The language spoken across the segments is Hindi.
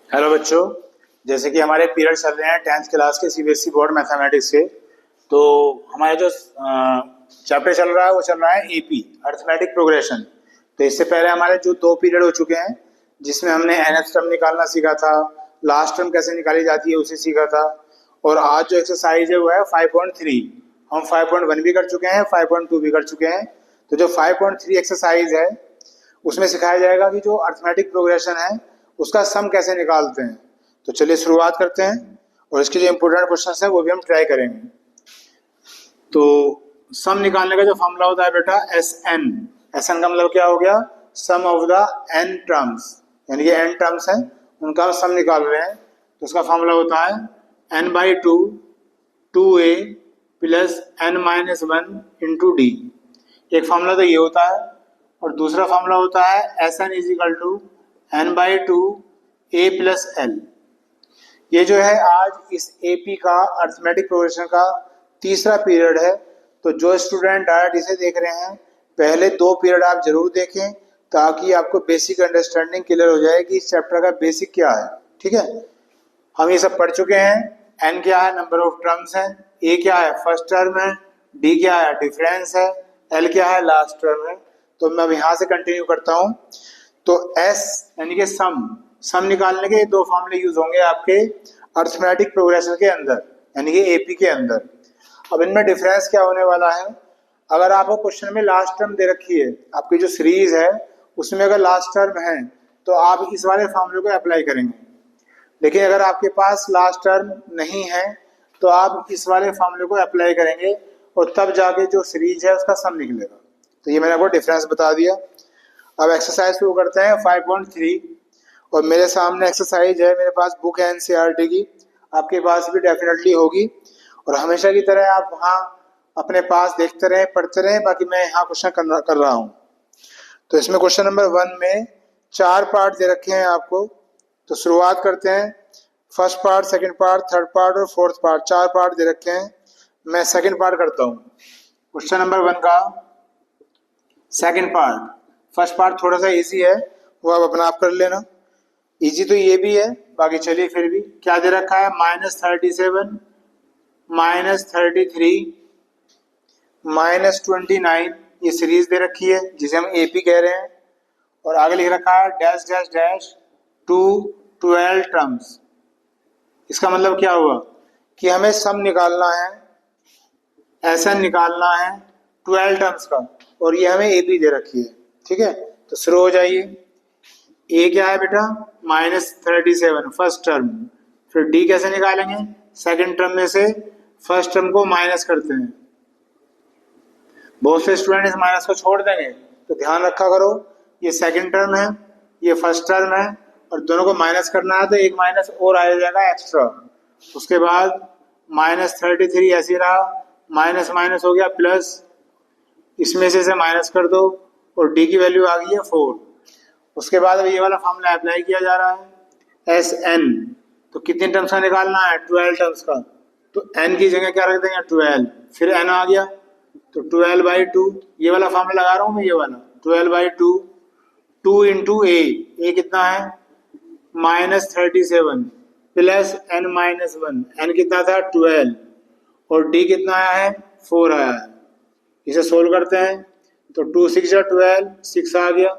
हेलो बच्चों, जैसे कि हमारे पीरियड चल रहे हैं 10th क्लास के सीबीएसई बोर्ड मैथमेटिक्स के। तो हमारा जो चैप्टर चल रहा है वो चल रहा है एपी अर्थमेटिक प्रोग्रेशन। तो इससे पहले हमारे जो 2 पीरियड हो चुके हैं जिसमें हमने nth टर्म निकालना सीखा था, लास्ट टर्म कैसे निकाली जाती है उसे सीखा था। और आज जो एक्सरसाइज है वो है 5.3। हम 5.1 भी कर चुके हैं, 5.2 भी कर चुके हैं। तो जो 5.3 एक्सरसाइज है उसमें सिखाया जाएगा कि जो अर्थमेटिक प्रोग्रेशन है उसका सम कैसे निकालते हैं। तो चलिए शुरुआत करते हैं और इसके जो इम्पोर्टेंट क्वेश्चन है वो भी हम ट्राई करेंगे। तो सम निकालने का जो फॉर्मूला होता है बेटा एस एन का मतलब क्या हो गया, सम ऑफ द एन टर्म्स, यानी कि एन टर्म्स हैं उनका हम सम निकाल रहे हैं। तो उसका फॉर्मूला होता है n/2 2a plus n-1 into D. एक फॉर्मूला तो ये होता है और दूसरा फॉर्मूला होता है Sn equal to n/2 a plus l. ये जो है आज इस एपी का अर्थमेटिक प्रोग्रेशन का तीसरा पीरियड है। तो जो स्टूडेंट डायरेक्ट इसे देख रहे हैं पहले 2 पीरियड आप जरूर देखें ताकि आपको बेसिक अंडरस्टैंडिंग क्लियर हो जाए कि इस चैप्टर का बेसिक क्या है। ठीक है, हम ये सब पढ़ चुके हैं। एन क्या है, नंबर ऑफ टर्म्स है, ए क्या है, फर्स्ट टर्म है, डी क्या है, डिफरेंस है, एल क्या है, लास्ट टर्म है। तो मैं अब यहाँ से कंटिन्यू करता हूँ। तो एस यानी कि सम निकालने के 2 फॉर्मूले यूज होंगे आपके अर्थमेटिक प्रोग्रेशन के अंदर, यानी कि एपी के अंदर। अब इनमें डिफरेंस क्या होने वाला है, अगर आपको क्वेश्चन में लास्ट टर्म दे रखी है, आपकी जो सीरीज है उसमें अगर लास्ट टर्म है तो आप इस वाले फॉर्मूले को अप्लाई करेंगे। लेकिन अगर आपके पास लास्ट टर्म नहीं है तो आप इस वाले फॉर्मूले को अप्लाई करेंगे और तब जाके जो सीरीज है उसका सम निकलेगा। तो ये मैंने आपको डिफरेंस बता दिया। अब एक्सरसाइज शुरू करते हैं 5.3 और मेरे सामने एक्सरसाइज है, मेरे पास बुक है एनसीईआरटी की, आपके पास भी डेफिनेटली होगी। और हमेशा की तरह आप वहाँ अपने पास देखते रहें, पढ़ते रहें, बाकी मैं यहाँ क्वेश्चन कर रहा हूँ। तो इसमें क्वेश्चन नंबर 1 में 4 पार्ट दे रखे हैं आपको। तो शुरुआत करते हैं। First part, second part, third part और फोर्थ पार्ट, 4 पार्ट दे रखे हैं। मैं सेकंड पार्ट करता हूँ। क्वेश्चन नंबर 1 का सेकंड पार्ट। फर्स्ट पार्ट थोड़ा सा इजी है, वो आप अपना आप कर लेना। इजी तो ये भी है, बाकी चलिए फिर भी क्या दे रखा है, -37 -33 -29 ये सीरीज दे रखी है जिसे हम एपी कह रहे हैं। और आगे लिख रखा है dash dash dash to 12 terms. इसका मतलब क्या हुआ कि हमें सम निकालना है, एसएन निकालना है 12 टर्म्स का, और ये हमें एपी दे रखी है। ठीक है, तो शुरू हो जाइए। ए क्या है बेटा, -37 फर्स्ट टर्म। फिर डी कैसे निकालेंगे, सेकंड टर्म में से फर्स्ट टर्म को माइनस करते हैं। बहुत से स्टूडेंट इस माइनस को छोड़ देंगे, तो ध्यान रखा करो ये सेकंड टर्म है, ये फर्स्ट टर्म है, और दोनों को माइनस करना है तो एक माइनस और आ जाएगा एक्स्ट्रा। उसके बाद -33 ऐसे रहा, माइनस माइनस हो गया प्लस, इसमें से माइनस कर दो और डी की वैल्यू आ गई है 4। उसके बाद अब ये वाला फॉर्मूला अप्लाई किया जा रहा है एस एन। तो कितने टर्म्स का निकालना है, 12 टर्म्स का। तो एन की जगह क्या रख देंगे, 12। फिर एन आ गया तो 12/2, ये वाला फॉर्मूला लगा रहा हूँ मैं, ये वाला 12/2 2 इंटू ए कितना है -37 प्लस n-1, एन कितना था 12 और डी कितना आया है 4 आया है। इसे सोल्व करते हैं तो 2 6 या 12, 6 आ गया।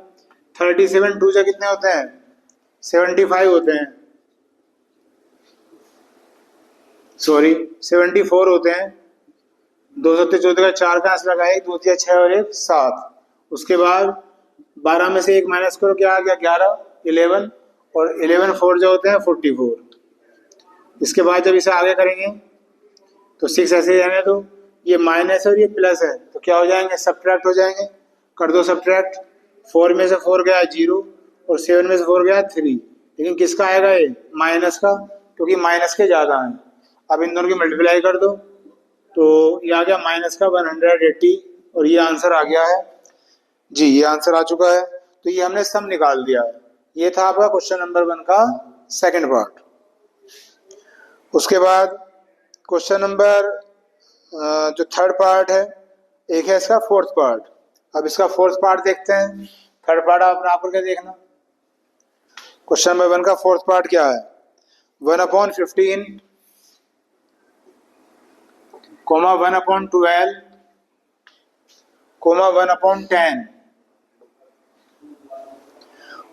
37 2 से कितने होते हैं 75 होते हैं, सॉरी 74 होते हैं। 2 7 14 का 4 का आंसर लगाए, 2 3 6 और 1 7। उसके बाद 12 में से 1 माइनस करो, क्या आ गया 11 11, और 11 4 जो होते हैं 44। इसके बाद जब इसे आगे करेंगे तो 6 ऐसे जाने दो, ये माइनस और ये प्लस है तो क्या हो जाएंगे, सब्ट्रैक्ट हो जाएंगे। कर दो सब्ट्रैक्ट, 4 में से 4 गया 0 और 7 में से 4 गया 3। लेकिन किसका आएगा ये, माइनस का, क्योंकि माइनस के ज़्यादा हैं। अब इन दोनों की मल्टीप्लाई कर दो तो ये आ गया माइनस का 180 और ये आंसर आ गया है जी, ये आंसर आ चुका है। तो ये हमने सम निकाल दिया है। ये था आपका क्वेश्चन नंबर 1 का सेकंड पार्ट। उसके बाद क्वेश्चन नंबर जो थर्ड पार्ट है, एक है इसका फोर्थ पार्ट। अब इसका फोर्थ पार्ट देखते हैं। थर्ड पार्ट आप बराबर के देखना। क्वेश्चन नंबर 1 का फोर्थ पार्ट क्या है? 1/15 कोमा 1/12 कोमा 1/10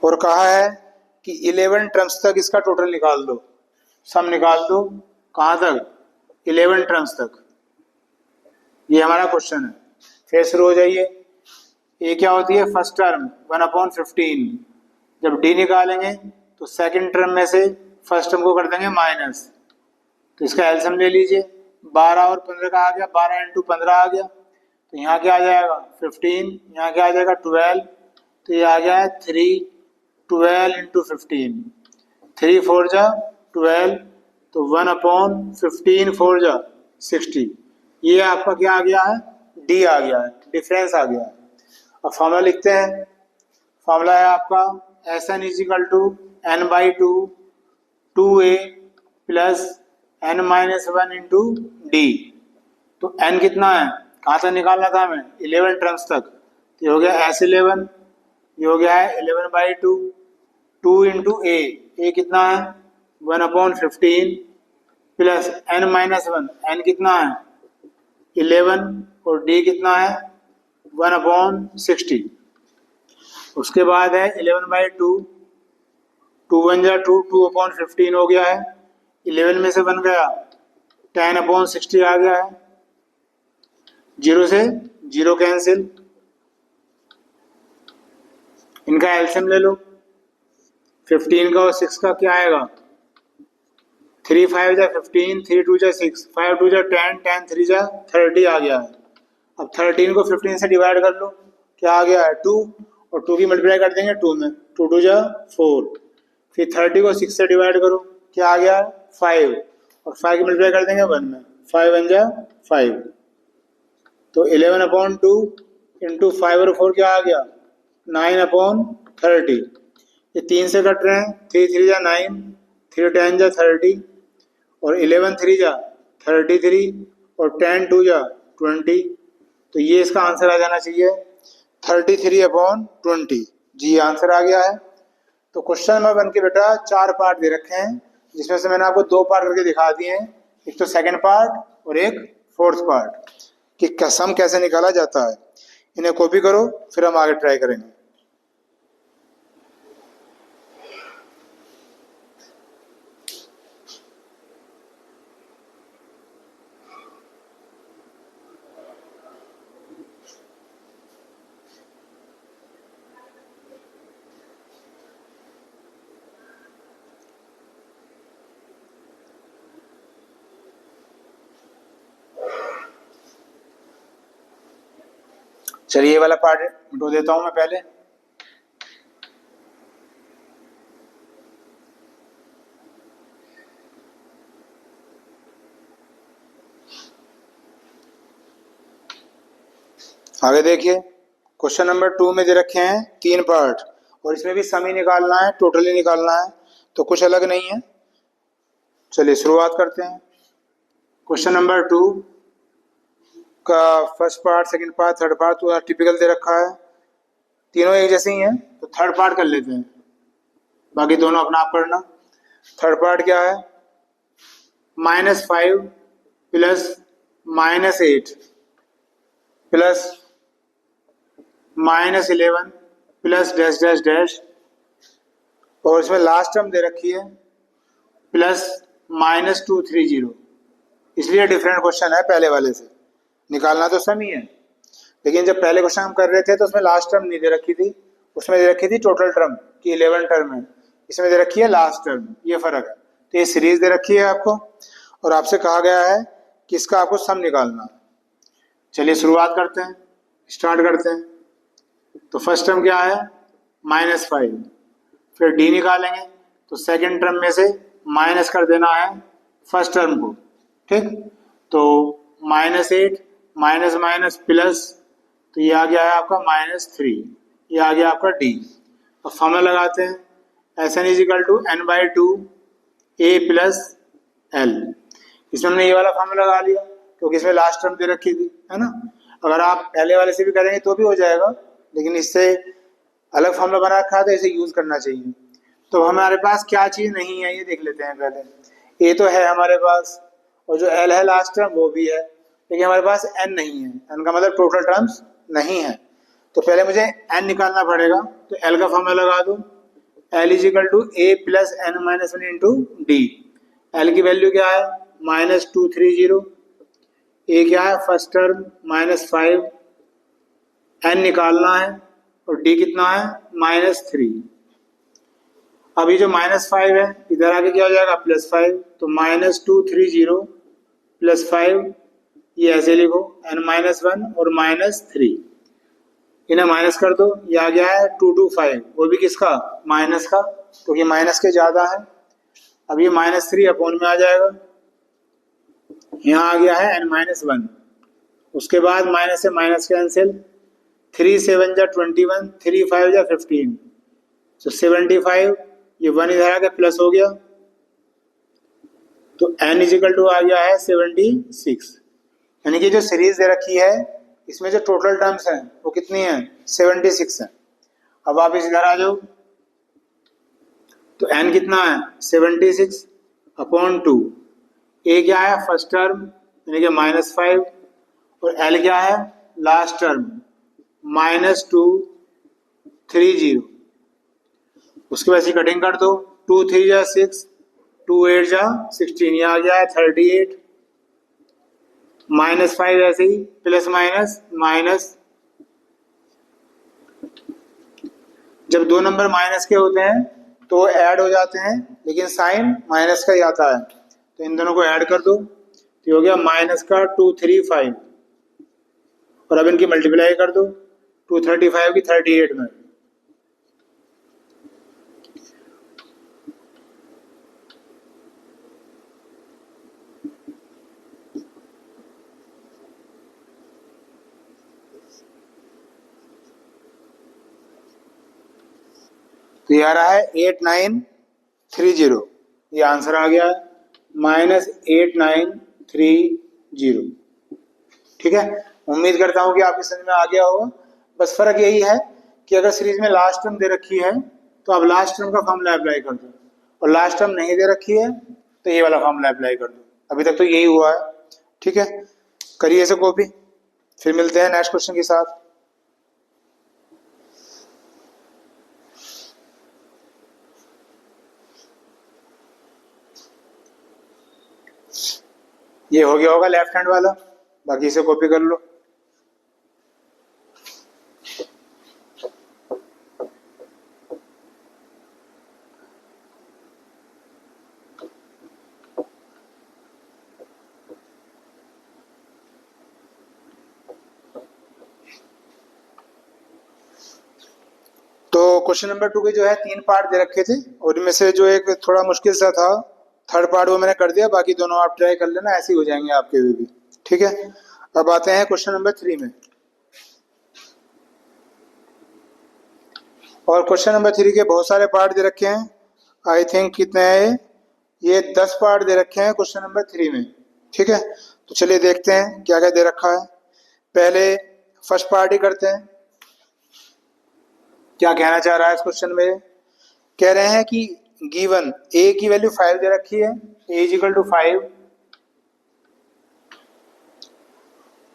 और कहा है कि 11 टर्म्स तक इसका टोटल निकाल दो, सम निकाल दो। कहाँ तक? 11 टर्म्स तक। ये हमारा क्वेश्चन है। फिर शुरू हो जाइए। ये क्या होती है? First term 1/15। जब डी निकालेंगे तो सेकंड टर्म में से फर्स्ट टर्म को कर देंगे माइनस, तो इसका एलसीएम ले लीजिए। 12 और 15 का आ गया, 12 × 15 आ गया, तो यहाँ क्या आ जाएगा? 15। यहाँ क्या आ जाएगा? 12। तो ये आ गया है 3। 12 × 15, 3 4 जा 12, तो 1/15 4 जा 60। ये आपका क्या आ गया है? डी आ गया है, डिफरेंस आ गया है। अब फॉर्मूला लिखते हैं। फॉर्मूला है आपका Sn = n/2 2a + n-1 × d। तो n कितना है? कहाँ तक निकालना था हमें? 11 टर्म्स तक। तो ये हो गया S11, ये हो गया है 11/2 2 × a कितना है? 1/15 प्लस n-1, n कितना है? 11, और d कितना है? 1/60। उसके बाद है 11/2, 2 1 जा 2, 2/15 हो गया है। 11 में से बन गया 10/60 आ गया है। 0 से 0 कैंसिल। इनका एलसीएम ले लो। 15 का और 6 का क्या आएगा? 3 5 जा 15, 3 2 जा 6, 5 2 जा 10, 10 3 जा 30 आ गया है। अब 13 को 15 से डिवाइड कर लो, क्या आ गया है? 2, और 2 की मल्टीप्लाई कर देंगे 2 में, 2 2 जा 4। फिर 30 को 6 से डिवाइड करो, क्या आ गया? 5, और 5 की मल्टीप्लाई कर देंगे 1 में, 5 1 जा 5। तो 11/2 × 5 और 4 क्या आ गया? 9/30। ये 3 से कट रहे हैं, 3 3 जा 9, 3 10 जा 30, और 11 3 जा 33, और 10 2 जा 20। तो ये इसका आंसर आ जाना चाहिए 33/20। जी आंसर आ गया है। तो क्वेश्चन नंबर 1 के बेटा 4 पार्ट दे रखे हैं, जिसमें से मैंने आपको 2 पार्ट करके दिखा दिए हैं। एक तो सेकंड पार्ट और एक फोर्थ पार्ट, कि सम कैसे निकाला जाता है। इन्हें कॉपी करो, फिर हम आगे ट्राई करेंगे। चलिए ये वाला पार्ट मिटो देता हूं मैं पहले। आगे देखिए, क्वेश्चन नंबर 2 में दे रखे हैं 3 पार्ट, और इसमें भी सम ही निकालना है, टोटल ही निकालना है, तो कुछ अलग नहीं है। चलिए शुरुआत करते हैं। क्वेश्चन नंबर 2 का first part, second part, third part तो टिपिकल दे रखा है, तीनों एक जैसे ही हैं। तो थर्ड पार्ट कर लेते हैं, बाकी दोनों अपना आप करना। थर्ड पार्ट क्या है? -5 plus -8 plus -11 plus dash dash dash, और इसमें लास्ट टर्म दे रखी है प्लस -230। इसलिए डिफरेंट क्वेश्चन है पहले वाले से। निकालना तो सम ही है, लेकिन जब पहले क्वेश्चन हम कर रहे थे तो उसमें लास्ट टर्म नहीं दे रखी थी, उसमें दे रखी थी टोटल टर्म की 11 टर्म है, इसमें दे रखी है लास्ट टर्म। ये फर्क है। तो ये सीरीज दे रखी है आपको, और आपसे कहा गया है कि इसका आपको सम निकालना है। चलिए शुरुआत करते हैं, स्टार्ट करते हैं। तो फर्स्ट टर्म क्या है? -5। फिर डी निकालेंगे, तो सेकेंड टर्म में से माइनस कर देना है फर्स्ट टर्म को, ठीक। तो -8 माइनस माइनस प्लस, तो ये आ गया है आपका -3, ये आ गया आपका डी। अब फॉर्मूला लगाते हैं, Sn = n/2 a + l। इसमें हमने ये वाला फॉर्मूला लगा लिया, क्योंकि इसमें लास्ट टर्म दे रखी थी, है ना। अगर आप पहले वाले से भी करेंगे तो भी हो जाएगा, लेकिन इससे अलग फॉर्मूला बना रखा है तो इसे यूज करना चाहिए। तो हमारे पास क्या चीज नहीं है ये देख लेते हैं पहले। ए तो है हमारे पास, और जो एल है लास्ट टर्म वो भी है, लेकिन हमारे पास एन नहीं है। एन का मतलब टोटल टर्म्स नहीं है। तो पहले मुझे एन निकालना पड़ेगा, तो एल का फॉर्मूला लगा दूं, l is equal to a plus n minus one into d. L की वैल्यू क्या है -230, ए क्या है फर्स्ट टर्म -5, एन निकालना है और डी कितना है -3। अभी जो -5 है इधर आके क्या हो जाएगा +5, तो -230 +5, ये ऐसे लिखो n-1 और -3, इन्हें माइनस कर दो, ये आ गया है 225, वो भी किसका माइनस का, तो ये माइनस के ज़्यादा है। अब ये -3 अपॉन में आ जाएगा, यहाँ आ गया है n-1, उसके बाद माइनस से माइनस कैंसिल, 3 7 जा 21, 3 5 जा 15, तो 75, ये 1 इधर आ गया प्लस हो गया, तो n इजिकल टू आ गया है 76। यानी कि जो सीरीज दे रखी है इसमें जो टोटल टर्म्स हैं वो कितनी है 76 है। अब आप इस इधर आ जाओ, तो n कितना है 76 अपॉन 2, ए क्या है फर्स्ट टर्म यानी कि -5, और l क्या है लास्ट टर्म -230, उसके बाद कटिंग कर दो, 2 3 जा 6, 2 8 जा 16, ये आ गया है 38, -5 ऐसे ही प्लस माइनस माइनस, जब दो नंबर माइनस के होते हैं तो ऐड हो जाते हैं, लेकिन साइन माइनस का ही आता है, तो इन दोनों को ऐड कर दो, तो हो गया माइनस का 235, और अब इनकी मल्टीप्लाई कर दो 235 की 38 में, तो ये आ रहा है 8930, ये आंसर आ गया -8930। ठीक है, उम्मीद करता हूं कि आपकी समझ में आ गया होगा। बस फर्क यही है कि अगर सीरीज में लास्ट टर्म दे रखी है तो आप लास्ट टर्म का फॉर्मूला अप्लाई कर दो, और लास्ट टर्म नहीं दे रखी है तो ये वाला फॉर्मूला अप्लाई कर दो। अभी तक तो यही हुआ है। ठीक है, करिए इसे कॉपी, फिर मिलते हैं नेक्स्ट क्वेश्चन के साथ। ये हो गया होगा लेफ्ट हैंड वाला, बाकी इसे कॉपी कर लो। तो क्वेश्चन नंबर 2 के जो है 3 पार्ट दे रखे थे, और इनमें से जो एक थोड़ा मुश्किल सा था थर्ड पार्ट वो मैंने कर दिया, बाकी दोनों आप ट्राई कर लेना, ऐसे ही हो जाएंगे आपके भी। ठीक है, अब आते हैं क्वेश्चन नंबर 3 में। और क्वेश्चन नंबर 3 के बहुत सारे पार्ट दे रखे हैं, आई थिंक कितने हैं ये 10 पार्ट दे रखे हैं क्वेश्चन नंबर 3 में। ठीक है, तो चलिए देखते हैं क्या क्या दे रखा है। पहले फर्स्ट पार्ट ही करते हैं, क्या कहना चाह रहा है इस क्वेश्चन में। कह रहे हैं कि गिवन ए की वैल्यू 5 दे रखी है, a is equal to 5,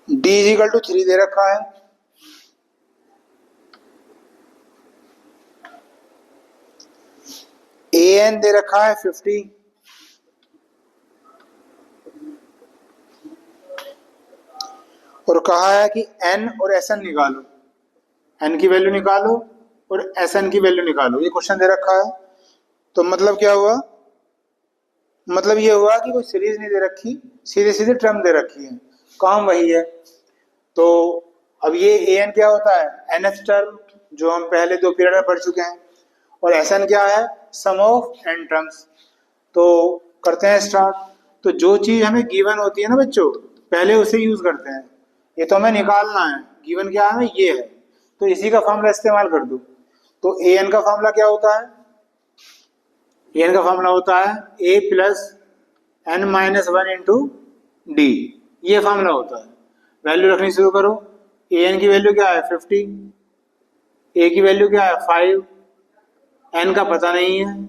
d is equal to 3 दे रखा है, ए एन दे रखा है 50, और कहा है कि एन और एस एन निकालो, एन की वैल्यू निकालो और एस एन की वैल्यू निकालो। ये क्वेश्चन दे रखा है, तो मतलब क्या हुआ, मतलब ये हुआ कि कोई सीरीज नहीं दे रखी, सीधे सीधे टर्म दे रखी है, काम वही है। तो अब ये ए एन क्या होता है nth टर्म, जो हम पहले 2 पीरियड में पढ़ चुके हैं, और एस एन क्या है सम ऑफ एन टर्म्स। तो करते हैं स्टार्ट। तो जो चीज हमें गिवन होती है ना बच्चों, पहले उसे यूज करते हैं। ये तो हमें निकालना है, गिवन क्या है ये है, तो इसी का फॉर्मूला इस्तेमाल कर दो। तो ए एन का फॉर्मूला क्या होता है, ए एन का फॉर्मूला होता है a plus n minus 1 into d, ये फॉर्मूला होता है। वैल्यू रखनी शुरू करो, ए एन की वैल्यू क्या है 50, ए की वैल्यू क्या है 5, n का पता नहीं है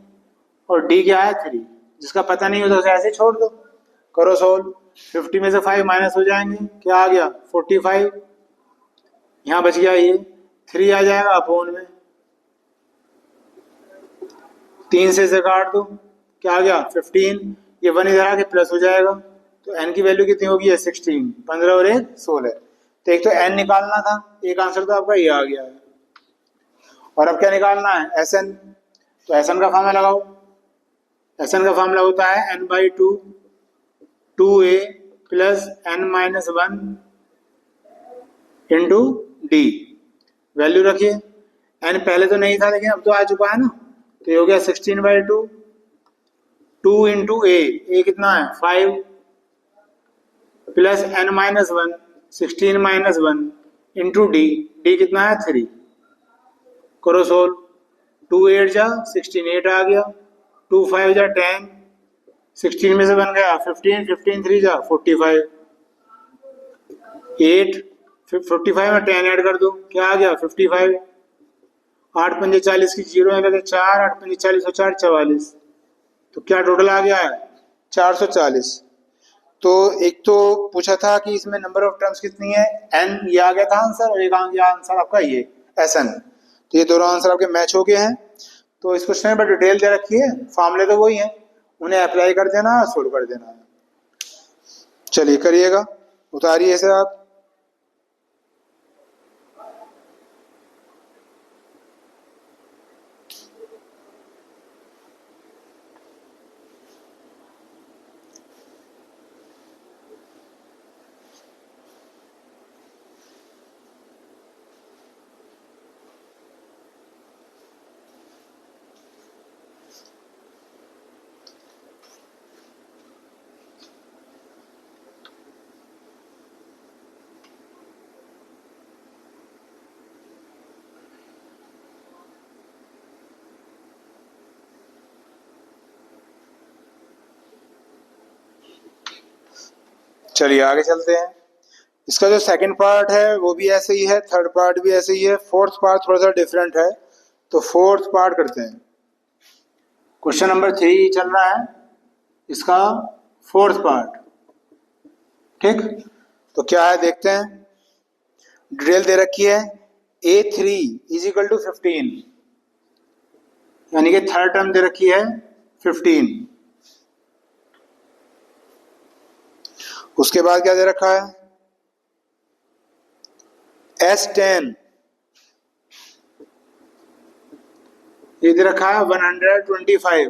और d क्या है 3। जिसका पता नहीं हो तो उसे ऐसे छोड़ दो, करो सोल्व। 50 में से 5 माइनस हो जाएंगे, क्या आ गया 45, यहाँ बच गया ये 3 आ जाएगा अपोन में, 3 से इसे काट दो, क्या आ गया 15, ये 1 इधर आके प्लस हो जाएगा, तो n की वैल्यू कितनी होगी 16, 15 और 1 16। तो एक तो n निकालना था, एक आंसर तो आपका ये आ गया है। और अब क्या निकालना है Sn, तो Sn का फॉर्मूला लगाओ। Sn का फॉर्मूला होता है n/2 2a plus n-1 into D. Value रखिए, n पहले तो नहीं था लेकिन अब तो आ चुका है ना, तो ये हो गया 16/2 2 इंटू ए कितना है 5 प्लस n-1 16-1 इंटू डी कितना है 3। करो सोल्व, 2 8 जा 16 8 आ गया, 2 5 जा 10, 16 में से बन गया 15, 15 3 जा 45, 8 45 में 10 ऐड कर दो, क्या आ गया 55, 8 पंजे 40 की जीरो है लगे 4, 8 पंजे 40 और 4 44, तो क्या टोटल आ गया है 440। तो एक तो पूछा था कि इसमें नंबर ऑफ टर्म्स कितनी है n, ये आ गया था आंसर, और एक आ गया आंसर आपका ये Sn। तो ये दोनों आंसर आपके मैच हो गए हैं। तो इस क्वेश्चन में डिटेल दे रखी है, फॉर्मूले तो वही हैं, उन्हें अप्लाई कर देना और सोल्व कर देना है। चलिए करिएगा, उतारिए इसे आप। चलिए आगे चलते हैं। इसका जो सेकंड पार्ट है वो भी ऐसे ही है, थर्ड पार्ट भी ऐसे ही है, फोर्थ पार्ट थोड़ा सा डिफरेंट है, तो फोर्थ पार्ट करते हैं। क्वेश्चन नंबर 3 चल रहा है, इसका फोर्थ पार्ट, ठीक। तो क्या है देखते हैं, डिटेल दे रखी है A3 इज इक्वल टू 15, यानी कि थर्ड टर्म दे रखी है 15। उसके बाद क्या दे रखा है S10, ये दे रखा है 125,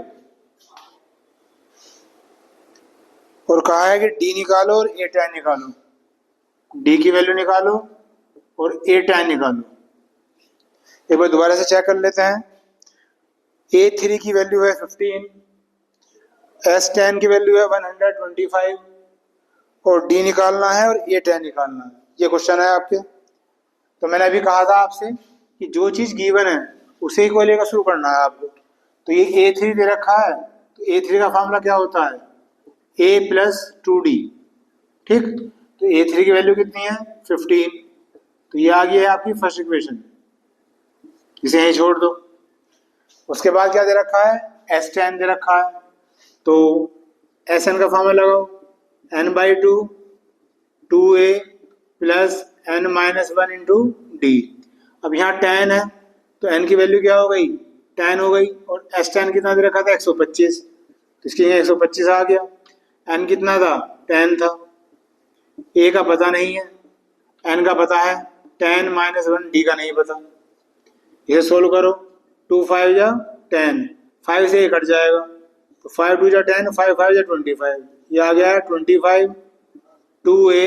और कहा है कि D निकालो और A10 निकालो, D की वैल्यू निकालो और A10 निकालो। एक बार दोबारा से चेक कर लेते हैं। A3 की वैल्यू है 15, S10 की वैल्यू है 125 और D निकालना है और A10 निकालना है। ये क्वेश्चन है आपके। तो मैंने अभी कहा था आपसे कि जो चीज़ गिवन है उसे ही को लेकर शुरू करना है आपको। तो ये A3 दे रखा है, तो A3 का फॉर्मूला क्या होता है A प्लस 2D, ठीक। तो A3 की वैल्यू कितनी है 15, तो ये आ गई है आपकी फर्स्ट इक्वेशन, इसे यहीं छोड़ दो। उसके बाद क्या दे रखा है S10 दे रखा है, तो Sn का फॉर्मूला लगाओ n/2 2a plus n-1 into D. अब यहाँ 10 है तो n की वैल्यू क्या हो गई 10 हो गई, और S10 कितना दे रखा था 125, तो इसके यहाँ 125 आ गया। n कितना था 10 था, a का पता नहीं है, n का पता है 10-1, d का नहीं पता। ये सोल्व करो, 2 5 जा 10, 5 से 1 कट जाएगा, तो 5 2 जा 10, 5 5 जा 25, ये आ गया 25 2a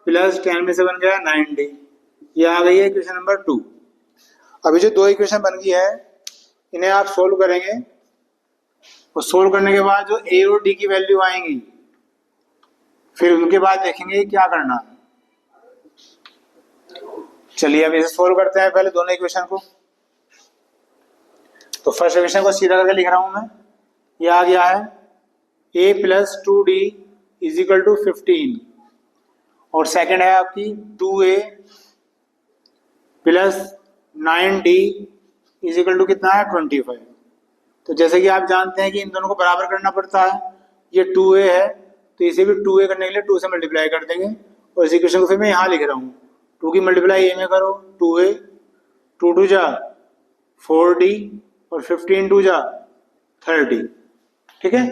प्लस 10 में से बन गया 9d। ये आ गई है इक्वेशन नंबर 2। अभी जो दो इक्वेशन बन गई है इन्हें आप सोल्व करेंगे, और सोल्व करने के बाद जो a और d की वैल्यू आएंगी फिर उनके बाद देखेंगे क्या करना है। चलिए अब इसे सोल्व करते हैं पहले दोनों इक्वेशन को। तो फर्स्ट इक्वेशन को सीधा करके लिख रहा हूं मैं, ये आ गया है a plus 2d is equal to 15, और सेकंड है आपकी 2a plus 9d is equal to कितना है 25। तो जैसे कि आप जानते हैं कि इन दोनों को बराबर करना पड़ता है, ये 2a है तो इसे भी 2a करने के लिए 2 से मल्टीप्लाई कर देंगे और इस इक्वेशन को फिर मैं यहाँ लिख रहा हूँ 2 की मल्टीप्लाई a में करो 2a, 2 2 जा 4d और 15 2 जा 30। ठीक है,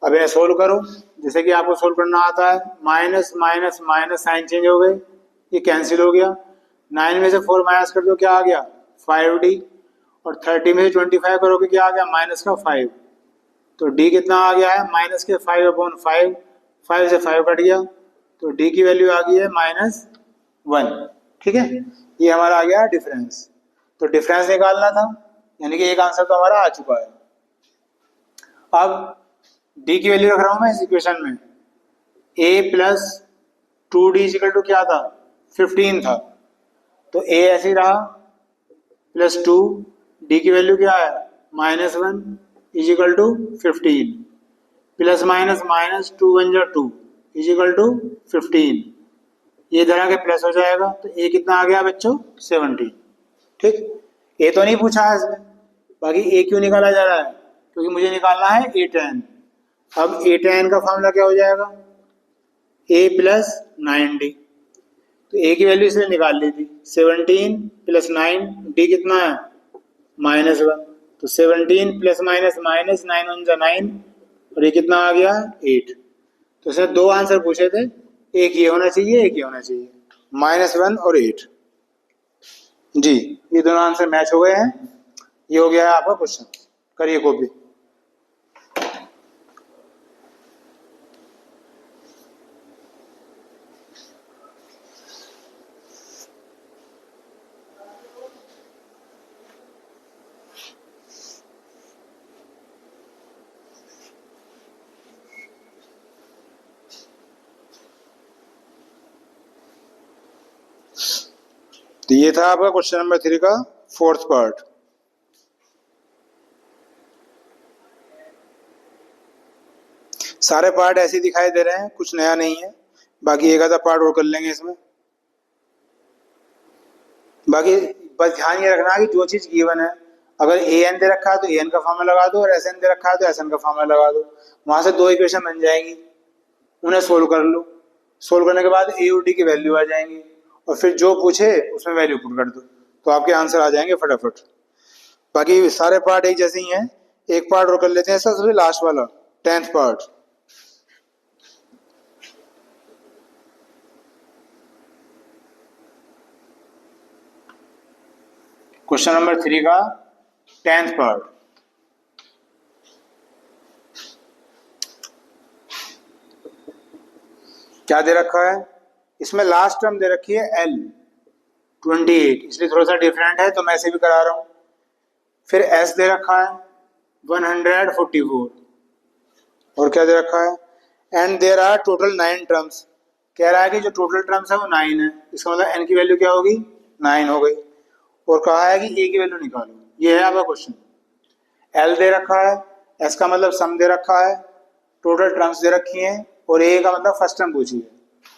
अब यह सोल्व करो जैसे कि आपको सोल्व करना आता है। Minus minus minus sign change हो गए, ये कैंसिल हो गया। 9 में से 4 माइनस कर दो क्या आ गया 5d और 30 में से 25 करोगे क्या आ गया माइनस का 5। तो d कितना आ गया है माइनस के 5/5, 5 से 5 कट गया तो d की वैल्यू आ गई है -1। ठीक है, ये हमारा आ गया डिफरेंस। तो डिफरेंस निकालना था, यानी कि एक आंसर तो हमारा आ चुका है। अब d की वैल्यू रख रहा हूं मैं इस इक्वेशन में, a plus 2d equal to क्या था 15 था, तो a ऐसे ही रहा प्लस 2, d की वैल्यू क्या है -1 is equal to 15, plus minus minus 2 1 जा 2 इज इक्वल टू 15, ये इधर आके प्लस हो जाएगा तो a कितना आ गया बच्चों 70। ठीक, a तो नहीं पूछा है इसमें, बाकी a क्यों निकाला जा रहा है क्योंकि मुझे निकालना है a tan। अब a tan का फॉर्मूला क्या हो जाएगा a प्लस 9d, तो a की वैल्यू इसने निकाल ली थी 17 प्लस 9, d कितना है -1, तो 17 प्लस माइनस माइनस 9 1 जा 9 और ये कितना आ गया 8। तो इसने दो आंसर पूछे थे, एक ये होना चाहिए एक ये होना चाहिए, -1 और 8। जी, ये दोनों आंसर मैच हो गए हैं। ये हो गया है आपका क्वेश्चन, करिए कॉपी। तो ये था आपका क्वेश्चन नंबर 3 का 4th पार्ट। सारे पार्ट ऐसे दिखाई दे रहे हैं, कुछ नया नहीं है, बाकी एक आधा पार्ट और कर लेंगे इसमें। बाकी बस ध्यान ये रखना कि जो चीज गिवन है, अगर ए एन दे रखा है तो ए एन का फॉर्मूला लगा दो और एस एन दे रखा है तो एस एन का फॉर्मूला लगा दो, वहां से दो इक्वेशन बन जाएंगी, उन्हें सोल्व कर लो। सोल्व करने के बाद ए और डी की वैल्यू आ जाएंगी और फिर जो पूछे उसमें वैल्यू पुट कर दो तो आपके आंसर आ जाएंगे फटाफट। बाकी सारे पार्ट एक जैसे ही हैं, एक पार्ट और कर लेते हैं सबसे लास्ट वाला 10th पार्ट। क्वेश्चन नंबर 3 का 10th पार्ट। क्या दे रखा है इसमें, लास्ट टर्म दे रखी है L 28, इसलिए थोड़ा सा डिफरेंट है तो मैं इसे भी करा रहा हूं। फिर S दे रखा है 144 और क्या दे रखा है, and there are total 9 terms. कह रहा है कि जो टोटल टर्म्स है वो 9 है, इसका मतलब n की वैल्यू क्या होगी 9 हो गई, और कहा है कि a की वैल्यू निकालो। ये है आपका क्वेश्चन। L दे रखा है, S का मतलब सम दे रखा है, टोटल टर्म्स दे रखी हैं और a का मतलब फर्स्ट टर्म पूछी है।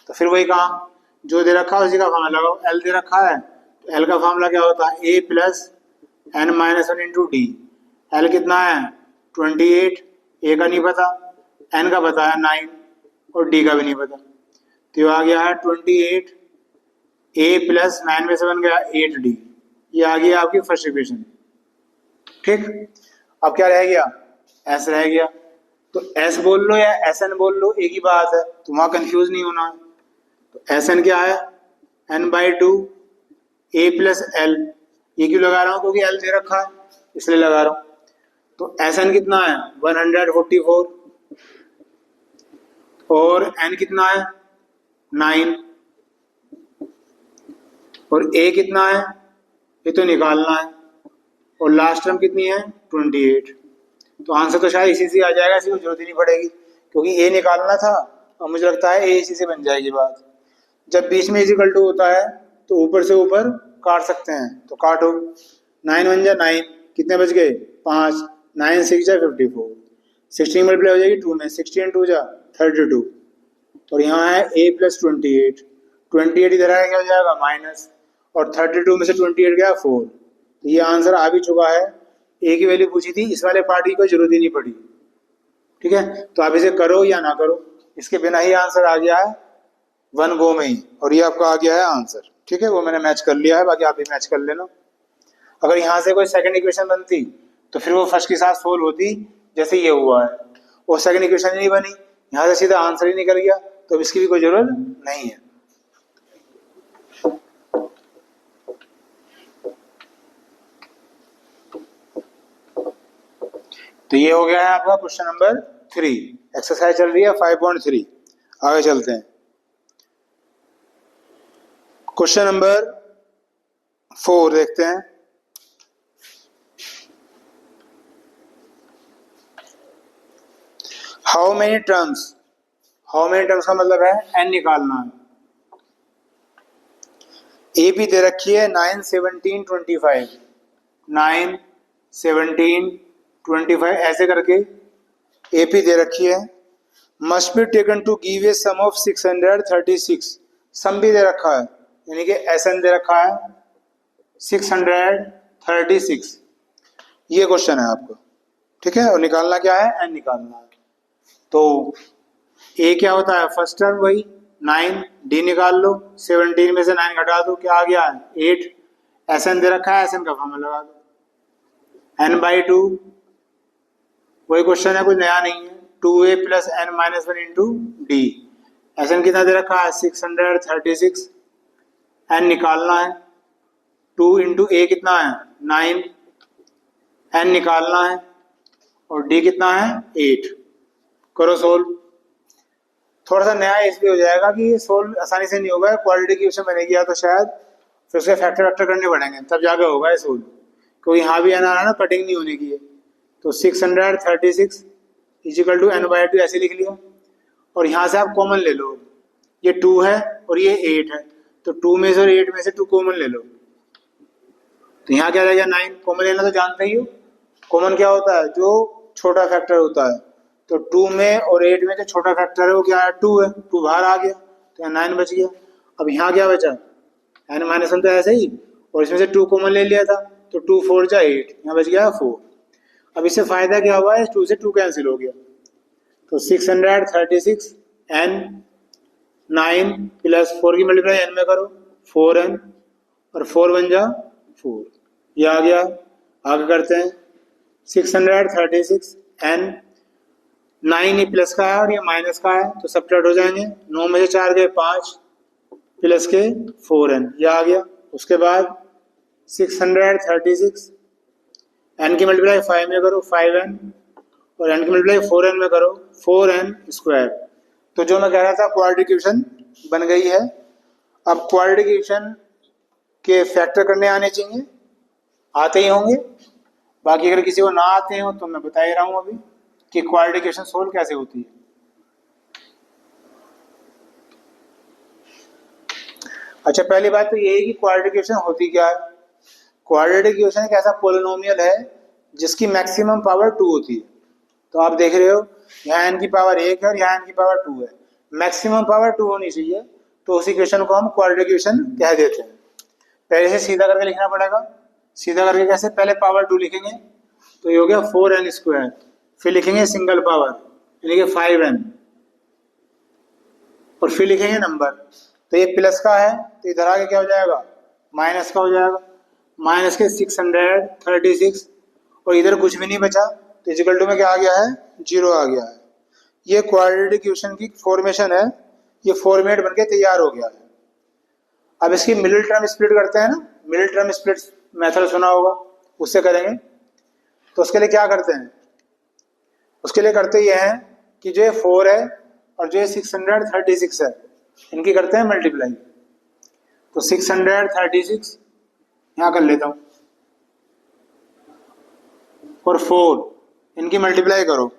तो फिर वही काम जो दे रखा है उसी का फॉर्मूला लगाओ। L दे रखा है तो L का फॉर्मूला क्या होता है a plus n-1 into D. L कितना है 28, a का नहीं पता, n का पता है 9 और d का भी नहीं पता, तो ये आ गया है 28, a प्लस 9 में से बन गया 8d। ये आ गया आपकी फर्स्ट इक्वेशन। ठीक, अब क्या रह गया s रह गया, तो s बोल लो या sn बोल लो एक ही बात है, तो वहां कंफ्यूज नहीं होना है। तो sn क्या है n/2 a प्लस l, ये क्यों लगा रहा हूं क्योंकि l दे रखा है इसलिए लगा रहा हूं। तो sn कितना है 144 और n कितना है 9 और a कितना है ये तो निकालना है, और लास्ट टर्म कितनी है 28। तो आंसर तो शायद इसी से आ जाएगा, इसी को जरूरत ही नहीं पड़ेगी क्योंकि a निकालना था और मुझे लगता है a इसी से बन जाएगी बात। जब बीच में इक्वल टू होता है तो ऊपर से ऊपर काट सकते हैं, तो काटो 9 1 जा 9, कितने बच गए 5, 9 6 जा 54, 16 मल्टीप्लाई हो जाएगी 2 में, 16 2 जा 32 और यहाँ है a प्लस 28, 28 इधर आया क्या हो जाएगा माइनस, और 32 में से 28 गया 4, तो ये आंसर आ भी चुका है ए की वैल्यू पूछी थी, इस वाले पार्ट की कोई जरूरत ही नहीं पड़ी। ठीक है, तो आप इसे करो या ना करो, इसके बिना ही आंसर आ गया है 1 गो में ही, और ये आपका आ गया है आंसर। ठीक है, वो मैंने मैच कर लिया है, बाकी आप भी मैच कर लेना। अगर यहाँ से कोई सेकंड इक्वेशन बनती तो फिर वो फर्स्ट के साथ सोल्व होती, जैसे ये हुआ है, और सेकंड इक्वेशन नहीं बनी, यहाँ से सीधा आंसर ही निकल गया, तो अब इसकी भी कोई जरूरत नहीं है। तो ये हो गया है आपका क्वेश्चन नंबर 3। एक्सरसाइज चल रही है 5.3। आगे चलते हैं, क्वेश्चन नंबर 4 देखते हैं। How many terms, how many terms का मतलब है n निकालना है। ए भी दे रखी है 9, 17, 25, 9, 17, 25 ऐसे करके एपी दे रखी है। Must be taken to give a sum of 636, sum भी दे रखा है, यानी कि एसएन दे रखा है 636। ये क्वेश्चन है आपको। ठीक है, और निकालना क्या है, एन निकालना है। तो ए क्या होता है, फर्स्ट टर्म वही 9, डी निकाल लो, 17 में से 9 घटा दो, क्या आ गया है 8। एसएन दे रखा है, एसएन का फॉर्मूला लगा दो, n/2 वही क्वेश्चन है, कुछ नया नहीं है। 2a + n-1 into D. SN कितना दे रखा है 636, n निकालना है, 2 इंटू ए कितना है 9, n निकालना है, और डी कितना है 8। करो सोल्व। थोड़ा सा नया इसलिए हो जाएगा कि ये सोल्व आसानी से नहीं होगा, क्वालिटी की क्वेश्चन मैंने किया तो शायद फिर उसके फैक्टर वैक्टर करने पड़ेंगे, तब जाके होगा ये सोल्व, क्योंकि यहाँ भी आना ना कटिंग नहीं होने की है। तो 636 इजिकल टू n/2 ऐसे लिख लिया, और यहाँ से आप कॉमन ले लो, ये 2 है और ये 8 है, तो 2 में से और 8 में से 2 कॉमन ले लो, तो यहाँ क्या रहेगा 9। कॉमन लेना तो जानते ही हो, कॉमन क्या होता है, जो छोटा फैक्टर होता है। तो 2 में और 8 में जो छोटा फैक्टर है वो क्या है 2 है, 2 बाहर आ गया, तो यहाँ 9 बच गया। अब यहाँ क्या बचा, n-1 तो ऐसे ही, और इसमें से 2 कॉमन ले लिया था, तो 2 4 जा 8, यहाँ बच गया 4। अब इससे फायदा क्या हुआ है, 2 से 2 कैंसिल हो गया, तो 636 n 9 प्लस 4 की मल्टीप्लाई n में करो 4n, और 4 बन जा 4, ये आ गया। आगे करते हैं, 636 n 9 ही प्लस का है और ये माइनस का है, तो सब्ट्रैक्ट हो जाएंगे, 9 में से 4 गए 5 प्लस के 4n, ये आ गया। उसके बाद 636 n की मल्टीप्लाई 5 में करो 5n, और n की मल्टीप्लाई 4n में करो 4n स्क्वायर। तो जो मैं कह रहा था क्वाड्रेटिक इक्वेशन बन गई है। अब क्वाड्रेटिक इक्वेशन के फैक्टर करने आने चाहिए, आते ही होंगे, बाकी अगर किसी को ना आते हो तो मैं बता ही रहा हूँ अभी कि क्वाड्रेटिक इक्वेशन सोल्व कैसे होती है। अच्छा, पहली बात तो ये है कि क्वाड्रेटिक इक्वेशन होती क्या है। क्वाड्रेटिक इक्वेशन एक ऐसा पोलिनोमियल है जिसकी मैक्सिमम पावर 2 होती है। तो आप देख रहे हो यहाँ n की पावर 1 है और यहाँ n की पावर 2 है, मैक्सिमम पावर 2 होनी चाहिए, तो उस इक्वेशन को हम क्वाड्रेटिक इक्वेशन कह देते हैं। पहले से सीधा करके लिखना पड़ेगा। सीधा करके कैसे, पहले पावर 2 लिखेंगे, तो ये हो गया 4n स्क्वायर, फिर लिखेंगे सिंगल पावर यानी कि 5n, और फिर लिखेंगे नंबर। तो ये प्लस का है तो इधर आगे क्या हो जाएगा, माइनस का हो जाएगा, माइनस के 636, और इधर कुछ भी नहीं बचा, तो इक्वल टू में क्या आ गया है 0 आ गया है। ये क्वाड्रेटिक इक्वेशन की फॉर्मेशन है, ये फॉर्मेट बनके तैयार हो गया है। अब इसकी मिडिल टर्म स्प्लिट करते हैं ना, मिडिल टर्म स्प्लिट मेथड सुना होगा, उससे करेंगे। तो उसके लिए क्या करते हैं, उसके लिए करते ये हैं कि जो 4 है और जो 636 है, इनकी करते हैं मल्टीप्लाई। तो 636 यहाँ कर लेता हूँ, और 4 इनकी मल्टीप्लाई करो,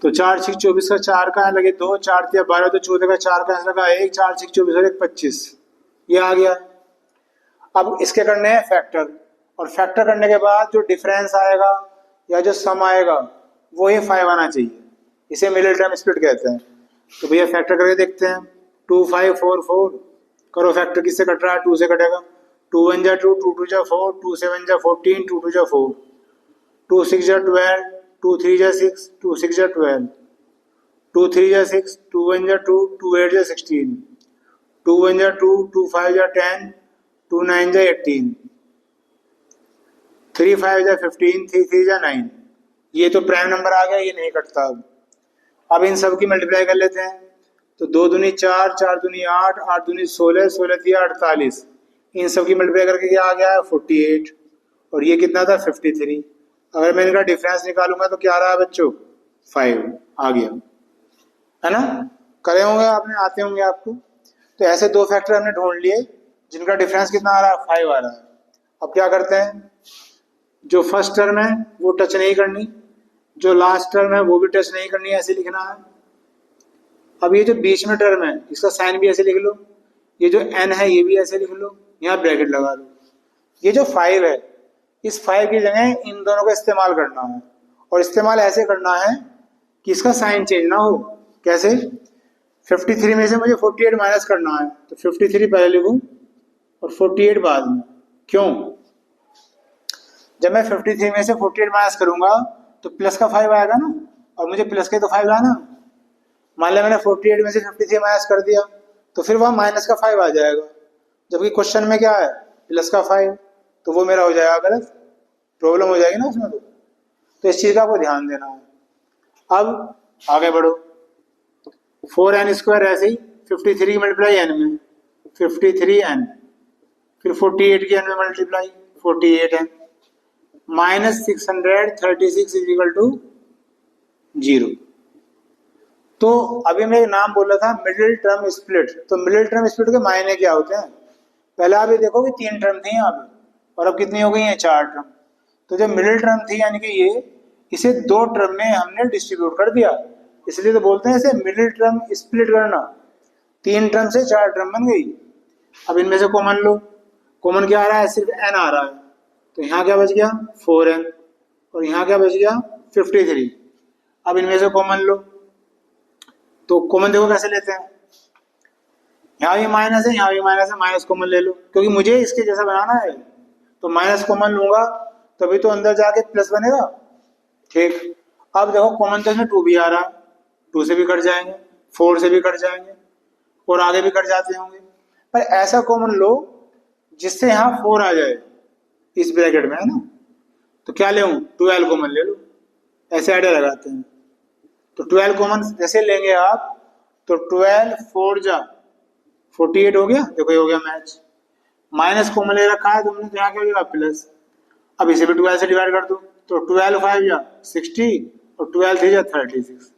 तो 4 6 24 का 4 का लगे 2, 4 3 12, तो 14 का 4 का लगा 1, 4 6 24 और 1 25, ये आ गया। अब इसके करने हैं फैक्टर, और फैक्टर करने के बाद जो डिफरेंस आएगा या जो सम आएगा वो ही 5 आना चाहिए, इसे मिडिल टर्म स्प्लिट कहते हैं। तो भैया फैक्टर करके देखते हैं। 2544 करो फैक्टर, किससे कट रहा है? 2 से कटेगा। 2 1 जा 2, 2 2 जा 4, 2 7 जा 14, 2 2 जा 4, 2 6 जा 12, 2 3 जा 6, 2 6 जा 12, 2 3 जा 6, 2 1 जा 2, 2 8 जा 16, 2 1 जा 2, 2 5 जा 10, 2 9 जा 18, 3 5 जा 15, 3 3 जा 9। ये तो प्राइम नंबर आ गया, ये नहीं कटता। अब इन सब की मल्टीप्लाई कर लेते हैं। तो 2 दूनी 4, 4 दूनी 8, 8 दूनी 16, 16 थी 48। इन सब की मल्टीप्लाई करके क्या आ गया? 48। और ये कितना था? 53। अगर मैं इनका डिफरेंस निकालूंगा तो क्या रहा बच्चों? 5 आ गया, है ना? करे होंगे आपने, आते होंगे आपको। तो ऐसे दो फैक्टर हमने ढूंढ लिए जिनका डिफरेंस कितना आ रहा है? 5 आ रहा है। अब क्या करते हैं, जो फर्स्ट टर्म है वो टच नहीं करनी, जो लास्ट टर्म है वो भी टच नहीं करनी, ऐसे लिखना है। अब ये जो बीच में टर्म है इसका साइन भी ऐसे लिख लो, ये जो n है ये भी ऐसे लिख लो, यहाँ ब्रैकेट लगा लो। ये जो 5 है, इस 5 की जगह इन दोनों का इस्तेमाल करना है, और इस्तेमाल ऐसे करना है कि इसका साइन चेंज ना हो। कैसे? 53 में से मुझे 48 माइनस करना है, तो 53 पहले लिखूं और 48 बाद में। क्यों? जब मैं 53 में से 48 माइनस करूंगा तो प्लस का 5 आएगा ना, और मुझे प्लस के तो 5 लाना। मान लिया मैंने 48 में से 53 माइनस कर दिया तो फिर वहां माइनस का 5 आ जाएगा, जबकि क्वेश्चन में क्या है? प्लस का 5, तो वो मेरा हो जाएगा गलत, प्रॉब्लम हो जाएगी ना उसमें। तो इस चीज का आपको ध्यान देना है। अब आगे बढ़ो, 4n² ऐसे ही 53 की मल्टीप्लाई n में 53n, फिर 48 की n में multiply 48n, -636 is equal to 0। तो अभी मैं एक नाम बोला था मिडिल टर्म स्प्लिट। तो मिडिल टर्म स्प्लिट के मायने क्या होते हैं? पहले आप ये देखो कि 3 टर्म थी यहाँ पे, और अब कितनी हो गई हैं? 4 टर्म। तो जो मिडिल टर्म थी यानी कि ये, इसे 2 टर्म में हमने डिस्ट्रीब्यूट कर दिया, इसलिए तो बोलते हैं इसे मिडिल टर्म स्प्लिट करना। 3 टर्म से 4 टर्म बन गई। अब इनमें से कॉमन लो, कॉमन क्या आ रहा है? सिर्फ n आ रहा है, तो यहाँ क्या बच गया? 4n, और यहाँ क्या बच गया? 53। अब इनमें से कॉमन लो, तो कॉमन देखो कैसे लेते हैं, यहाँ भी माइनस है, यहाँ भी माइनस है, माइनस कॉमन ले लो, क्योंकि मुझे इसके जैसा बनाना है। तो माइनस कॉमन लूंगा तभी तो अंदर जाके प्लस बनेगा। ठीक, अब देखो कॉमन तो इसमें 2 भी आ रहा है, 2 से भी कट जाएंगे, 4 से भी कट जाएंगे, और आगे भी कट जाते होंगे। पर ऐसा कॉमन लो जिससे यहाँ 4 आ जाए इस ब्रैकेट में, है ना? तो क्या ले 12 कॉमन ले लो, ऐसे आइडिया लगाते हैं। तो 12 कॉमन जैसे लेंगे आप, तो 12 4 जा 48 हो गया, देखो ये हो गया मैच। माइनस कॉमन ले रखा है तुमने, तो यहाँ क्या हो जाएगा? प्लस। अब इसे भी 12 से डिवाइड कर दो, तो 12 5 जा 60 और 12 3 जा 36।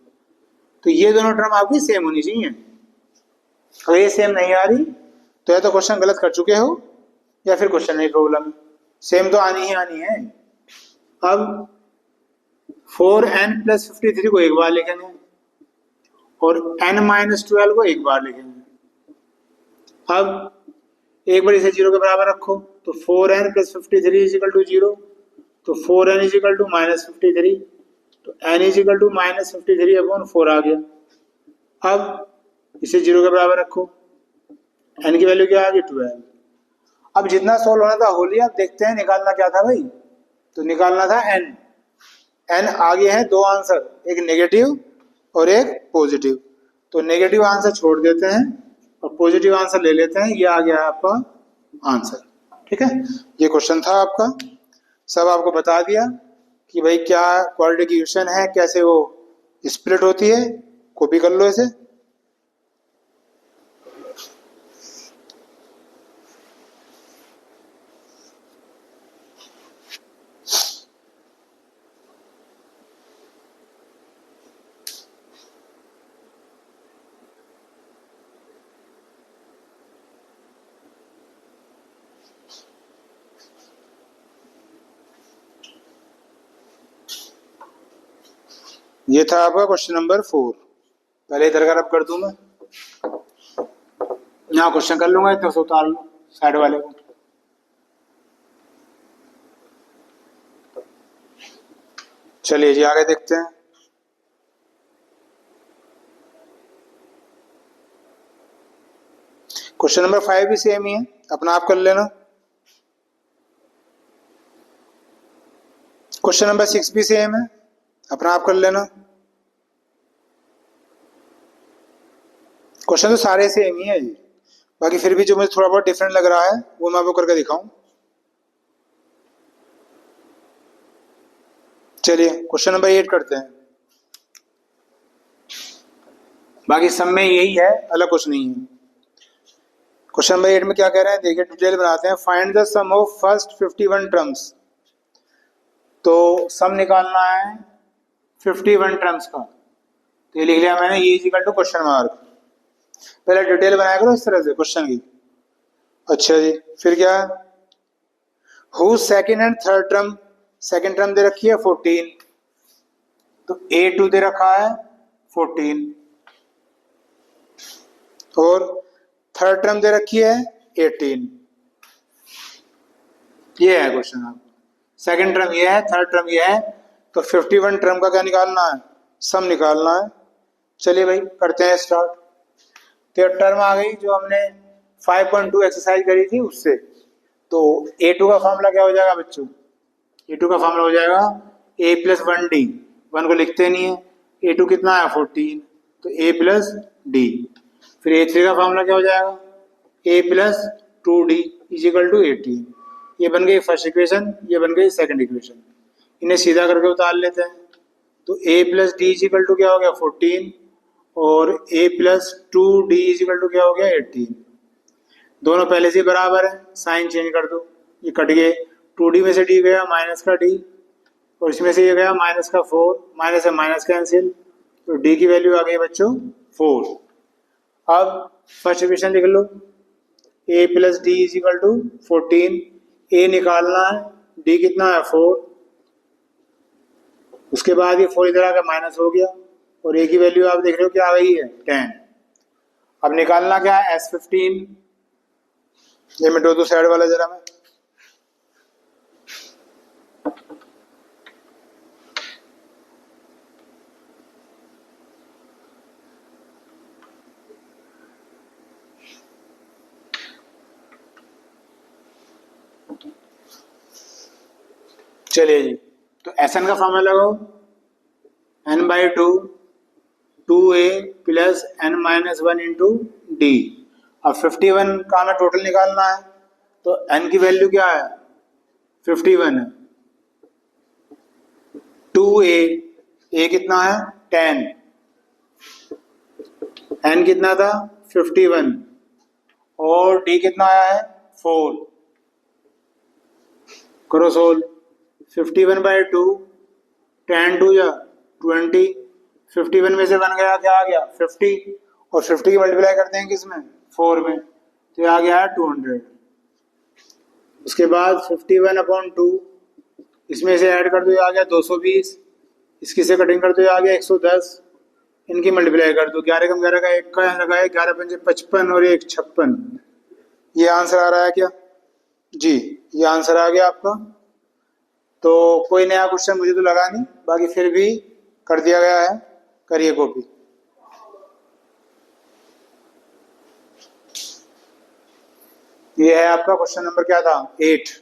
तो ये दोनों टर्म आपकी सेम होनी चाहिए। अगर ये सेम नहीं आ रही तो या तो क्वेश्चन गलत कर चुके हो, या फिर क्वेश्चन में प्रॉब्लम है। सेम तो आनी ही आनी है। अब 4n + 53 को एक बार लिखेंगे, और n-12 को एक बार लिखेंगे। अब एक बार इसे 0 के बराबर रखो, तो 4n + 53 = 0, तो 4n = -53, तो n = -53/4 आ गया। अब इसे 0 के बराबर रखो, n की वैल्यू क्या आ गई? 12। अब जितना सॉल्व होना था हो लिया। अब देखते हैं निकालना क्या था भाई, तो निकालना था n। n आगे है 2 आंसर, एक नेगेटिव और एक पॉजिटिव। तो नेगेटिव आंसर छोड़ देते हैं और पॉजिटिव आंसर ले लेते हैं। ये आ गया आपका आंसर। ठीक है, ये क्वेश्चन था आपका। सब आपको बता दिया कि भाई क्या क्वाड्रेटिक इक्वेशन है, कैसे वो स्प्लिट होती है। कॉपी कर लो इसे। ये था आपका क्वेश्चन नंबर 4। पहले इधर का रब कर दूं मैं, यहाँ क्वेश्चन कर लूंगा, इतना से उतार लो साइड वाले को। चलिए जी आगे देखते हैं। क्वेश्चन नंबर 5 भी सेम ही है, अपना आप कर लेना। क्वेश्चन नंबर 6 भी सेम है, अपना आप कर लेना। क्वेश्चन तो सारे सेम ही है जी, बाकी फिर भी जो मुझे थोड़ा बहुत डिफरेंट लग रहा है वो मैं आपको करके दिखाऊं। चलिए क्वेश्चन नंबर 8 करते हैं। बाकी सब में यही है, अलग कुछ नहीं है। क्वेश्चन नंबर 8 में क्या कह रहे हैं, देखिए डिटेल बनाते हैं। Find the sum of first 51 terms. तो सम निकालना है 51 टर्म्स का, तो ये लिख लिया मैंने, ये is equal to question mark. पहले डिटेल बनाया करो इस तरह से क्वेश्चन की। अच्छा जी, फिर क्या है, हु second and third term, second term दे रखी है 14, तो A2 दे रखा है 14, और थर्ड टर्म दे रखी है 18। ये है क्वेश्चन। आप सेकेंड टर्म ये है, थर्ड टर्म ये है, तो 51 टर्म का क्या निकालना है, सम निकालना है। चलिए भाई करते हैं स्टार्ट। तो टर्म आ गई जो हमने 5.2 एक्सरसाइज करी थी उससे। तो A2 का फॉर्मूला क्या हो जाएगा बच्चों, A2 का फॉर्मूला हो जाएगा A + 1D, 1 को लिखते नहीं है, A2 कितना है 14, तो A + D। फिर A3 का फॉर्मूला क्या हो जाएगा, A + 2D = 18। ये बन गई फर्स्ट इक्वेशन, ये बन गई सेकंड इक्वेशन। इन्हें सीधा करके उतार लेते हैं। तो A + D = क्या हो गया 14, और A + 2D = क्या हो गया 18। दोनों पहले से बराबर है, साइन चेंज कर दो, ये कट गए। 2D में से D गया माइनस का D, और इसमें से ये गया माइनस का 4, माइनस से माइनस कैंसिल, तो D की वैल्यू आ गई बच्चों 4। अब फर्स्ट इक्वेशन लिख लो, A + D = 14। A निकालना है, D कितना है 4, उसके बाद ये 4 इधर आकर माइनस हो गया, और A की वैल्यू आप देख रहे हो क्या आ गई है 10। अब निकालना क्या है S15, ये मिटो दो साइड वाला जरा मैं। चलिए जी, तो Sn का फॉर्मूला लगाओ, n/2 2a + n - 1 × d। अब 51 का हमें टोटल निकालना है, तो n की वैल्यू क्या है 51 है, 2a, a कितना है 10, n कितना था 51, और d कितना आया है 4। करो सोल्व, 51/2, 10 2 या 20, 51 में से 1 गया, क्या आ गया 50, और 50 की मल्टीप्लाई करते हैं किसमें 4 में, तो आ गया है 200। उसके बाद 51/2, इसमें से ऐड कर दो, ये आ गया 220, इसकी से कटिंग कर दो, ये आ गया 110, इनकी मल्टीप्लाई कर दो, 11 कम 11 का 1 का लगाए, 11 पंजे 55 और 1 56। ये आंसर आ रहा है क्या जी, ये आंसर आ गया आपका। तो कोई नया क्वेश्चन मुझे तो लगा नहीं, बाकी फिर भी कर दिया गया है, करिए कॉपी। ये है आपका क्वेश्चन नंबर क्या था 8।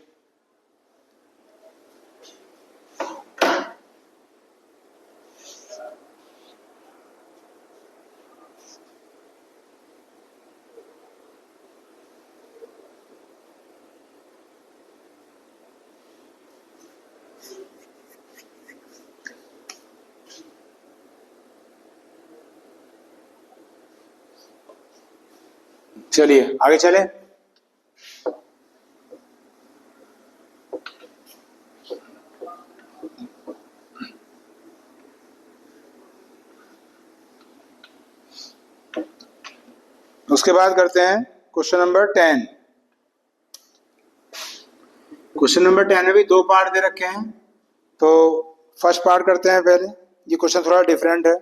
चलिए आगे चले। उसके बाद करते हैं क्वेश्चन नंबर 10। क्वेश्चन नंबर 10 में भी 2 पार्ट दे रखे हैं, तो फर्स्ट पार्ट करते हैं पहले। ये क्वेश्चन थोड़ा डिफरेंट है,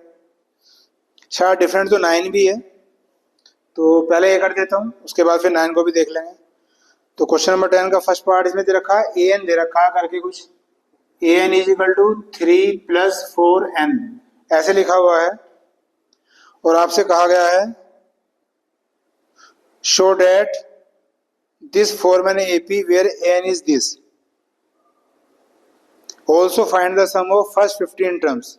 शायद डिफरेंट तो 9 भी है, तो पहले ये कर देता हूँ, उसके बाद फिर 9 को भी देख लेंगे। तो क्वेश्चन नंबर 10 का फर्स्ट पार्ट इसमें दे रखा है, an दे रखा है करके कुछ, an = 3 + 4n ऐसे लिखा हुआ है, और आपसे कहा गया है show that this form an AP where n is this. Also find the sum of first 15 terms.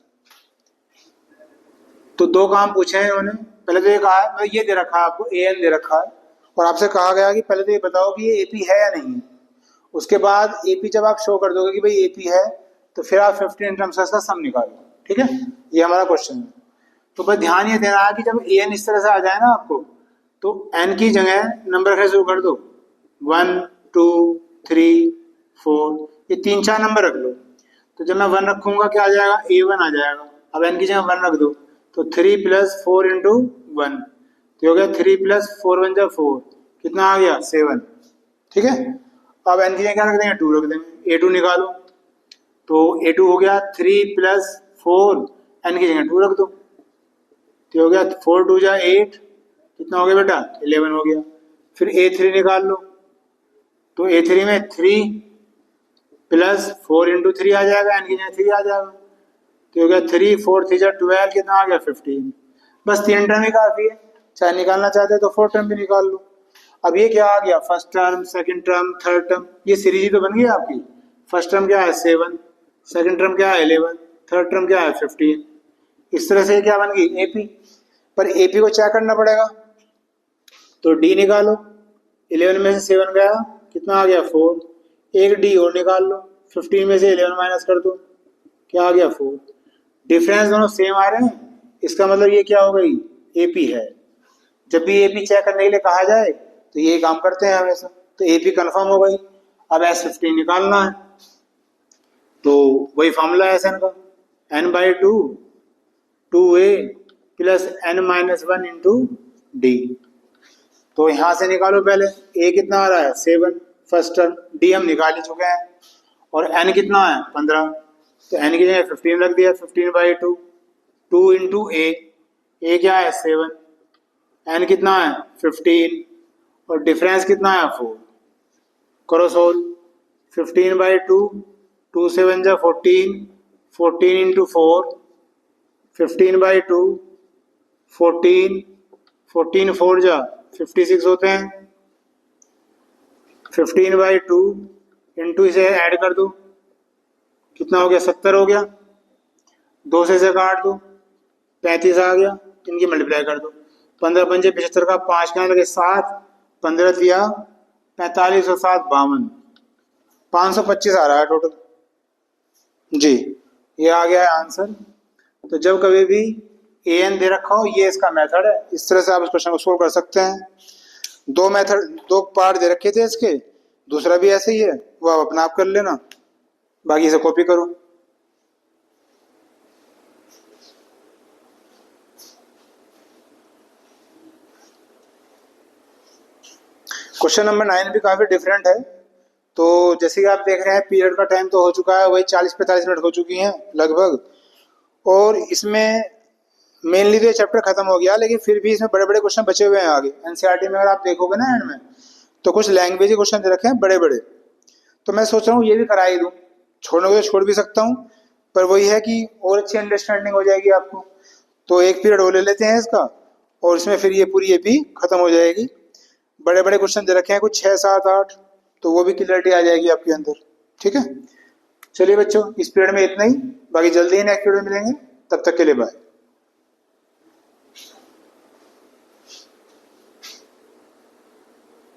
तो दो काम पूछे हैं इन्होंने। पहले तो ये कहा है, ये दे रखा है आपको, an दे रखा है, और आपसे कहा गया कि पहले तो ये बताओ कि ये AP है या नहीं है। उसके बाद AP जब आप शो कर दोगे कि भाई AP है, तो फिर आप 15 टर्म्स का सम निकालो। ठीक है, ये हमारा क्वेश्चन है। तो बस ध्यान ये देना है कि जब an इस तरह से आ जाए ना आपको, तो n की जगह नंबर रखना शुरू कर दो, 1 2 3 4, ये 3-4 नंबर रख लो। तो जब मैं 1 रखूंगा क्या आ जाएगा, A1 आ जाएगा। अब n की जगह 1 रख दो, तो 3 + 4 × 1, तो हो गया 3 + 4 = 4, कितना आ गया 7। ठीक है, अब n की जगह क्या रख देंगे, 2 रख देंगे। A2 निकालो, तो A2 हो गया 3 + 4, n की जगह 2 रख दो, तो हो गया 4 2 = 8, कितना हो गया बेटा 11 हो गया। फिर A3 निकाल लो, तो A3 में 3 + 4 × 3 आ जाएगा, n की जगह 3 आ जाएगा, तो हो गया 3 4 3 = 12, कितना आ गया 15। बस 3 टर्म ही काफी है, चाहे निकालना चाहते हैं तो 4 टर्म भी निकाल लो। अब ये क्या आ गया, first term, second term, third term, ये सीरीज ही तो बन गई आपकी। फर्स्ट टर्म क्या है 7, सेकंड टर्म क्या है 11, थर्ड टर्म क्या है 15। इस तरह से क्या बन गई AP। पर AP को चेक करना पड़ेगा, तो D निकालो, 11 में से 7 गया, कितना आ गया 4। एक D और निकाल लो, 15 में से 11 माइनस कर दो, क्या आ गया 4। डिफरेंस दोनों सेम आ रहे हैं, इसका मतलब ये क्या हो गई, AP है। जब भी AP चेक करने के लिए कहा जाए तो ये काम करते हैं हमेशा, तो AP कंफर्म हो गई। अब S15 निकालना है, तो वही फॉर्मूला है SN का, n/2 2A + n-1 × D। तो यहां से निकालो, पहले A कितना आ रहा है 7 फर्स्ट टर्म, D हम निकाल ही चुके हैं, और n कितना है 15, तो n की जगह 15 रख दिया, 15/2 2 × A क्या है 7, n कितना है 15, और डिफरेंस कितना है 4। करो सोल्व, 15/2 2 7 = 14, 14 × 4, 15/2 14, 14 4 = 56 होते हैं, 15/2 इंटू इसे ऐड कर दो, कितना हो गया 70 हो गया, 2 से इसे काट दो 35 आ गया, इनकी मल्टीप्लाई कर दो, 15 × 5 = 75 का 5 का लगे 7, 15 × 45 और 7 52, 525 आ रहा है टोटल जी। ये आ गया है आंसर। तो जब कभी भी an दे रखा हो, ये इसका मेथड है, इस तरह से आप इस क्वेश्चन को सोल्व कर सकते हैं। दो पार्ट दे रखे थे इसके, दूसरा भी ऐसे ही है, वो आप अपना आप कर लेना, बाकी इसे कॉपी करो। क्वेश्चन नंबर 9 भी काफी डिफरेंट है। तो जैसे कि आप देख रहे हैं पीरियड का टाइम तो हो चुका है, वही 40-45 मिनट हो चुकी हैं लगभग, और इसमें मेनली तो ये चैप्टर खत्म हो गया, लेकिन फिर भी इसमें बड़े बड़े क्वेश्चन बचे हुए हैं आगे। एनसीईआरटी में अगर आप देखोगे ना एंड में, तो कुछ लैंग्वेज के क्वेश्चन दे रखे हैं बड़े बड़े, तो मैं सोच रहा हूँ ये भी करा ही दूँ, छोड़ने को तो छोड़ भी सकता हूँ, पर वही है कि और अच्छी अंडरस्टैंडिंग हो जाएगी आपको। तो एक पीरियड और ले लेते हैं इसका, और इसमें फिर ये पूरी AP खत्म हो जाएगी। बड़े बड़े क्वेश्चन दे रखे हैं कुछ 6 7 8, तो वो भी क्लियरिटी आ जाएगी आपके अंदर। ठीक है, चलिए बच्चों, इस पीरियड में इतना ही, बाकी जल्दी ही नेक्स्ट पीरियड में मिलेंगे, तब तक के लिए बाय।